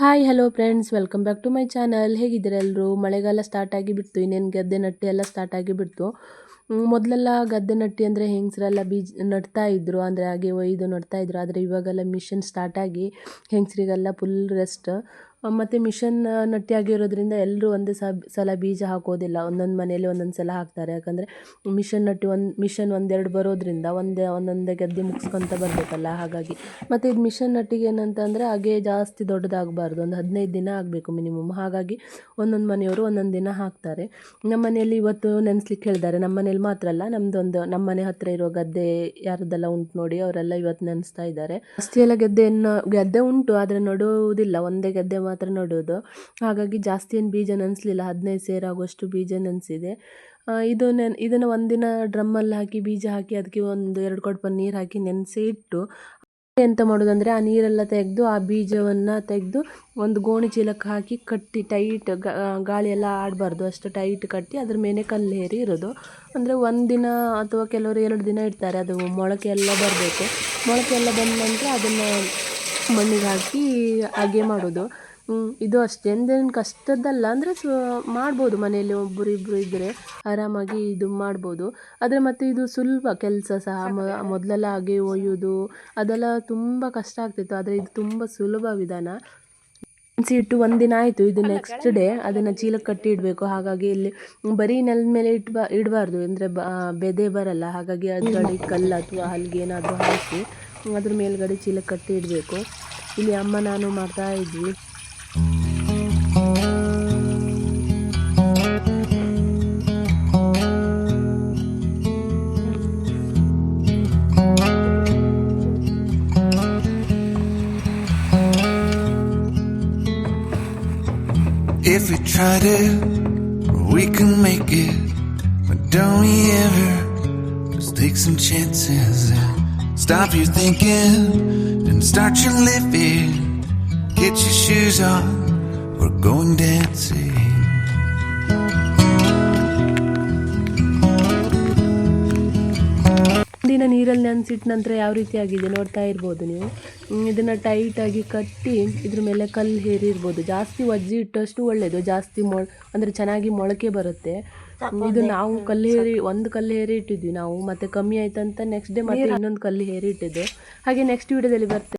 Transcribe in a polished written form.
Hi hello friends, welcome back to my channel. ಹೇಗಿದ್ದೀರಾ ಎಲ್ಲರೂ? ಮಳೆಗಾಲ ಸ್ಟಾರ್ಟ್ ಆಗಿಬಿಡ್ತು, ಇನ್ನೇನು ಗದ್ದೆ ನಟ್ಟಿ ಎಲ್ಲ ಸ್ಟಾರ್ಟ್ ಆಗಿಬಿಡ್ತು. ಮೊದಲೆಲ್ಲ ಗದ್ದೆ ನಟ್ಟಿ ಅಂದರೆ ಹೆಂಗಸರೆಲ್ಲ ಬೀಜ ನಡ್ತಾ ಇದ್ರು, ಅಂದರೆ ಹಾಗೆ ಒಯ್ದು ನಡ್ತಾ ಇದ್ರು. ಆದರೆ ಇವಾಗೆಲ್ಲ ಮಿಷನ್ ಸ್ಟಾರ್ಟ್ ಆಗಿ ಹೆಂಗಸರಿಗೆಲ್ಲ ಫುಲ್ ರೆಸ್ಟ್. ಮತ್ತು ಮಿಷನ್ ನಟ್ಟಿ ಆಗಿರೋದ್ರಿಂದ ಎಲ್ಲರೂ ಒಂದೇ ಸಲ ಬೀಜ ಹಾಕೋದಿಲ್ಲ, ಒಂದೊಂದು ಮನೆಯಲ್ಲಿ ಒಂದೊಂದು ಸಲ ಹಾಕ್ತಾರೆ. ಯಾಕಂದರೆ ಮಿಷನ್ ಒಂದೆರಡು ಬರೋದ್ರಿಂದ ಒಂದೊಂದೇ ಗದ್ದೆ ಮುಗಿಸ್ಕೊತ ಬರಬೇಕಲ್ಲ, ಹಾಗಾಗಿ. ಮತ್ತು ಇದು ಮಿಷನ್ ನಟ್ಟಿಗೆ ಏನಂತಂದರೆ ಹಾಗೆ ಜಾಸ್ತಿ ದೊಡ್ಡದಾಗಬಾರ್ದು, ಒಂದು 15 ದಿನ ಆಗಬೇಕು ಮಿನಿಮಮ್. ಹಾಗಾಗಿ ಒಂದೊಂದು ಮನೆಯವರು ಒಂದೊಂದು ದಿನ ಹಾಕ್ತಾರೆ. ನಮ್ಮ ಮನೆಯಲ್ಲಿ ಇವತ್ತು ನೆನೆಸ್ಲಿಕ್ಕೆ ಹೇಳಿದ್ದಾರೆ. ನಮ್ಮ ಮನೇಲಿ ಮಾತ್ರ ಅಲ್ಲ, ನಮ್ಮ ಮನೆ ಹತ್ತಿರ ಇರೋ ಗದ್ದೆ ಯಾರದ್ದೆಲ್ಲ ಉಂಟು ನೋಡಿ, ಅವರೆಲ್ಲ ಇವತ್ತು ನೆನೆಸ್ತಾ ಇದ್ದಾರೆ. ಜಾಸ್ತಿ ಎಲ್ಲ ಗದ್ದೆ ಉಂಟು, ಆದರೆ ನಡುವುದಿಲ್ಲ, ಒಂದೇ ಗದ್ದೆ ಮಾತ್ರ ನಡೋದು. ಹಾಗಾಗಿ ಜಾಸ್ತಿ ಏನು ಬೀಜ ನೆನೆಸಲಿಲ್ಲ, 15 ಸೇರು ಆಗುವಷ್ಟು ಬೀಜ ನೆನೆಸಿದೆ. ಇದನ್ನು ಒಂದಿನ ಡ್ರಮ್ಮಲ್ಲಿ ಹಾಕಿ ಬೀಜ ಹಾಕಿ ಅದಕ್ಕೆ 1-2 ಕೊಡಪ ನೀರು ಹಾಕಿ ನೆನೆಸಿ ಇಟ್ಟು, ಎಂತ ಮಾಡೋದಂದರೆ ಆ ನೀರೆಲ್ಲ ತೆಗೆದು ಆ ಬೀಜವನ್ನು ತೆಗೆದು ಒಂದು ಗೋಣಿ ಚೀಲಕ್ಕೆ ಹಾಕಿ ಕಟ್ಟಿ ಟೈಟ್, ಗಾಳಿ ಎಲ್ಲ ಆಡಬಾರ್ದು ಅಷ್ಟು ಟೈಟ್ ಕಟ್ಟಿ ಅದ್ರ ಮೇಲೆ ಕಲ್ಲು ಹೇರಿ ಇರೋದು. ಅಂದರೆ ಒಂದಿನ ಅಥವಾ ಕೆಲವರು 2 ದಿನ ಇಡ್ತಾರೆ. ಅದು ಮೊಳಕೆ ಎಲ್ಲ ಬರಬೇಕು. ಮೊಳಕೆ ಎಲ್ಲ ಬಂದ ನಂತರ ಅದನ್ನು ಮಣ್ಣಿಗೆ ಹಾಕಿ ಹಾಗೆ ಮಾಡೋದು. ಇದು ಅಷ್ಟೇನು ಕಷ್ಟದ್ದಲ್ಲ, ಅಂದರೆ ಮಾಡ್ಬೋದು, ಮನೆಯಲ್ಲಿ ಒಬ್ಬರು ಇಬ್ಬರು ಇದ್ದರೆ ಆರಾಮಾಗಿ ಇದು ಮಾಡ್ಬೋದು. ಆದರೆ ಮತ್ತು ಇದು ಸುಲಭ ಕೆಲಸ ಸಹ. ಮೊದಲೆಲ್ಲ ಹಾಗೆ ಒಯ್ಯೋದು ಅದೆಲ್ಲ ತುಂಬ ಕಷ್ಟ ಆಗ್ತಿತ್ತು, ಆದರೆ ಇದು ತುಂಬ ಸುಲಭ ವಿಧಾನ. ಇಟ್ಟು ಒಂದಿನ ಆಯಿತು, ಇದು ನೆಕ್ಸ್ಟ್ ಡೇ ಅದನ್ನು ಚೀಲಕ್ಕೆ ಕಟ್ಟಿ ಇಡಬೇಕು. ಹಾಗಾಗಿ ಇಲ್ಲಿ ಬರೀ ನೆಲದ ಮೇಲೆ ಇಡಬಾರ್ದು, ಅಂದರೆ ಬೆದೆ ಬರಲ್ಲ. ಹಾಗಾಗಿ ಅದರಗಡೆ ಕಲ್ಲು ಅಥವಾ ಹಲ್ಗೆ ಏನಾದರೂ ಹಾಕಿ ಅದ್ರ ಮೇಲ್ಗಡೆ ಚೀಲಕ್ಕೆ ಕಟ್ಟಿ ಇಡಬೇಕು. ಇಲ್ಲಿ ಅಮ್ಮ ನಾನು ಮಾಡ್ತಾ ಇದ್ವಿ. If we tried it, we can make it. But don't we ever just take some chances and stop your thinking and start your living. Get your shoes on, we're going dancing. ದಿನ ನೀರಲ್ಲಿ ನೆನೆಸಿಟ್ಟ ನಂತರ ಯಾವ ರೀತಿ ಆಗಿದೆ ನೋಡ್ತಾ ಇರ್ಬೋದು ನೀವು. ಇದನ್ನು ಟೈಟಾಗಿ ಕಟ್ಟಿ ಇದ್ರ ಮೇಲೆ ಕಲ್ಲು ಹೇರಿರ್ಬೋದು. ಜಾಸ್ತಿ ಒಜ್ಜಿ ಇಟ್ಟಷ್ಟು ಒಳ್ಳೆಯದು, ಜಾಸ್ತಿ ಅಂದರೆ ಚೆನ್ನಾಗಿ ಮೊಳಕೆ ಬರುತ್ತೆ. ಇದು ನಾವು ಒಂದು ಕಲ್ಲು ಹೇರಿ ಇಟ್ಟಿದ್ವಿ ನಾವು, ಮತ್ತು ಕಮ್ಮಿ ಆಯ್ತಂತ ನೆಕ್ಸ್ಟ್ ಡೇ ಮತ್ತೆ ಇನ್ನೊಂದು ಕಲ್ಲು ಹೇರಿ ಇಟ್ಟಿದ್ದು. ಹಾಗೆ ನೆಕ್ಸ್ಟ್ ವಿಡಿಯೋದಲ್ಲಿ ಬರ್ತೇವೆ.